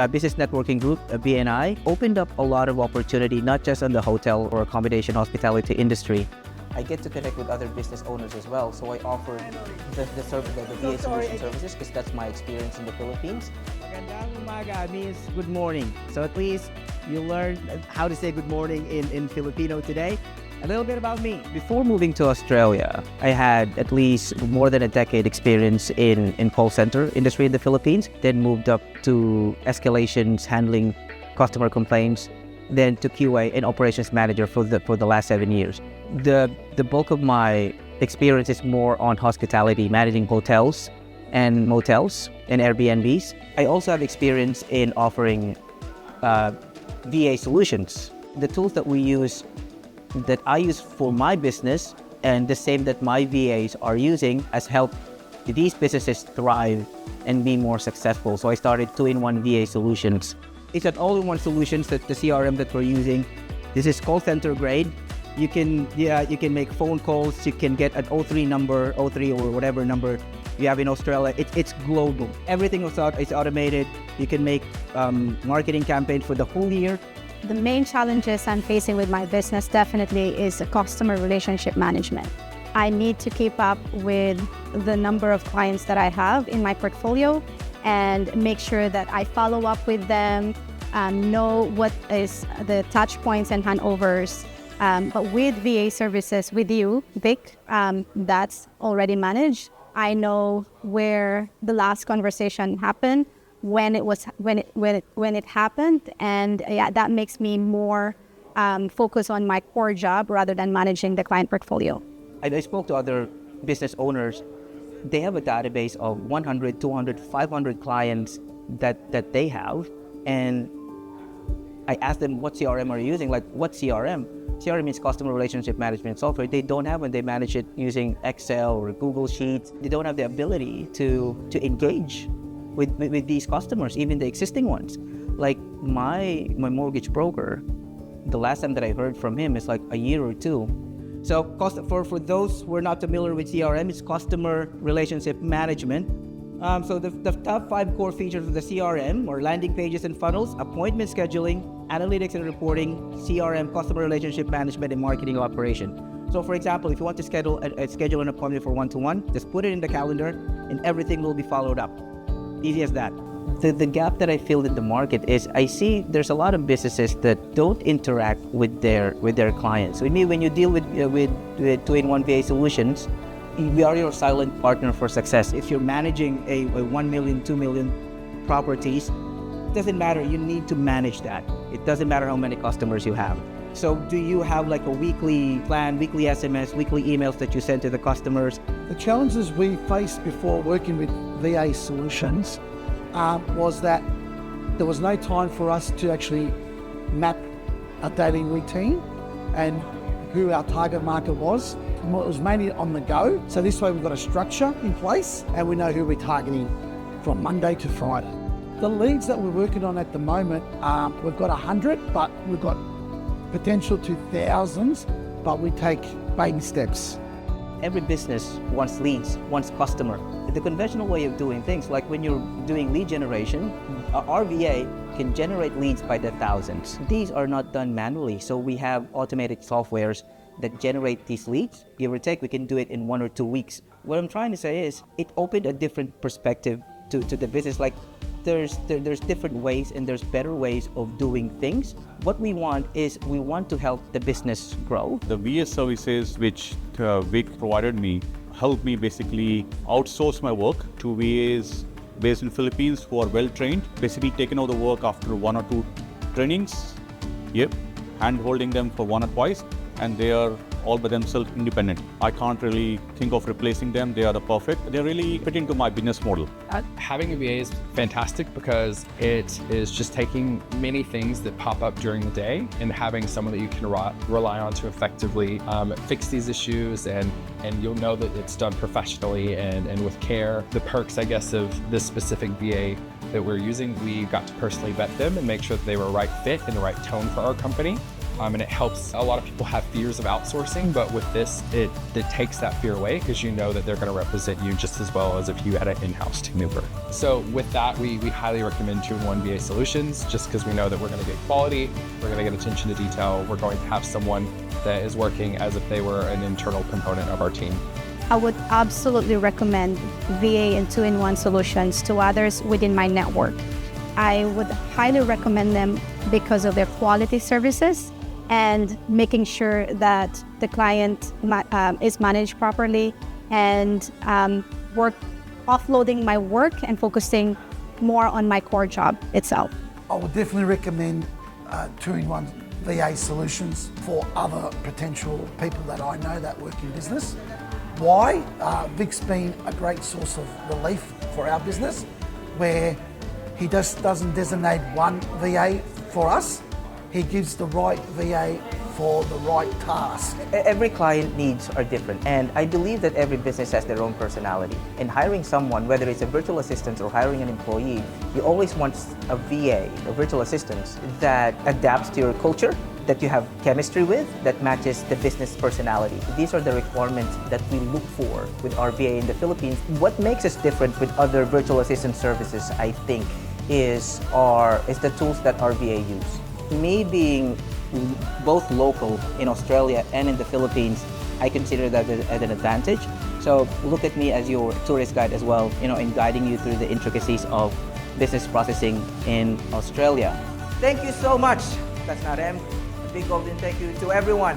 business networking group, BNI, opened up a lot of opportunity, not just on the hotel or accommodation hospitality industry. I get to connect with other business owners as well, so I offer the VA solution services because that's my experience in the Philippines. Magandang umaga means good morning, so at least you learn how to say good morning in Filipino today. A little bit about me. Before moving to Australia, I had at least more than a decade experience in call center industry in the Philippines, then moved up to escalations, handling customer complaints, then to QA and operations manager for the last 7 years. The bulk of my experience is more on hospitality, managing hotels and motels and Airbnbs. I also have experience in offering VA solutions. The tools that I use for my business and the same that my VAs are using has helped these businesses thrive and be more successful. So I started 2-in-1 VA solutions. It's an all-in-one solutions that the CRM that we're using. This is call center grade. You can make phone calls. You can get an 03 number, 03 or whatever number you have in Australia. It's global. Everything is automated. You can make marketing campaigns for the whole year. The main challenges I'm facing with my business definitely is customer relationship management. I need to keep up with the number of clients that I have in my portfolio and make sure that I follow up with them, know what is the touch points and handovers. But with VA services with you, Vic, that's already managed. I know where the last conversation happened, when it happened, and yeah, that makes me more focus on my core job rather than managing the client portfolio. I spoke to other business owners. They have a database of 100, 200, 500 clients that they have, and I asked them, what CRM are you using? Like, what CRM? CRM means customer relationship management software. They don't have when they manage it using Excel or Google Sheets. They don't have the ability to engage with these customers, even the existing ones. Like my mortgage broker, the last time that I heard from him is like a year or two. So for those who are not familiar with CRM, it's customer relationship management. So the top 5 core features of the CRM are landing pages and funnels, appointment scheduling, analytics and reporting, CRM, customer relationship management, and marketing operation. So for example, if you want to schedule an appointment for one-to-one, just put it in the calendar and everything will be followed up. Easy as that. The gap that I feel in the market is I see there's a lot of businesses that don't interact with their clients. With me, when you deal with 2-in-1 VA solutions, we are your silent partner for success. If you're managing a 1 million, 2 million properties, it doesn't matter. You need to manage that. It doesn't matter how many customers you have. So do you have like a weekly plan, weekly SMS, weekly emails that you send to the customers? The challenges we faced before working with VA solutions was that there was no time for us to actually map a daily routine and who our target market was. It was mainly on the go. So this way we've got a structure in place and we know who we're targeting from Monday to Friday. The leads that we're working on at the moment, we've got 100, but we've got potential to thousands, but we take baby steps. Every business wants leads, wants customer. The conventional way of doing things, like when you're doing lead generation, our VA can generate leads by the thousands. These are not done manually, so we have automated softwares that generate these leads. Give or take, we can do it in 1 or 2 weeks. What I'm trying to say is, it opened a different perspective to the business. Like, there's different ways and there's better ways of doing things. What we want is we want to help the business grow. The VA services which Vic provided me helped me basically outsource my work to VAs based in Philippines who are well trained, basically taken over the work after 1 or 2 trainings, hand holding them for 1 or twice, and they are all by themselves independent. I can't really think of replacing them. They are the perfect. They really fit into my business model. Having a VA is fantastic because it is just taking many things that pop up during the day and having someone that you can rely on to effectively fix these issues, and you'll know that it's done professionally and with care. The perks, I guess, of this specific VA that we're using, we got to personally vet them and make sure that they were a right fit and the right tone for our company. and it helps. A lot of people have fears of outsourcing, but with this, it takes that fear away because you know that they're going to represent you just as well as if you had an in-house team member. So with that, we highly recommend 2-in-1 VA solutions just because we know that we're going to get quality, we're going to get attention to detail, we're going to have someone that is working as if they were an internal component of our team. I would absolutely recommend VA and 2-in-1 solutions to others within my network. I would highly recommend them because of their quality services and making sure that the client is managed properly and offloading my work and focusing more on my core job itself. I would definitely recommend 2-in-1 VA solutions for other potential people that I know that work in business. Why? Vic's been a great source of relief for our business, where he just doesn't designate one VA for us. He gives the right VA for the right task. Every client needs are different, and I believe that every business has their own personality. In hiring someone, whether it's a virtual assistant or hiring an employee, you always want a VA, a virtual assistant, that adapts to your culture, that you have chemistry with, that matches the business personality. These are the requirements that we look for with our VA in the Philippines. What makes us different with other virtual assistant services, I think, is the tools that our VA use. Me being both local in Australia and in the Philippines, I consider that as an advantage. So look at me as your tourist guide as well, in guiding you through the intricacies of business processing in Australia. Thank you so much. That's not M. A big golden thank you to everyone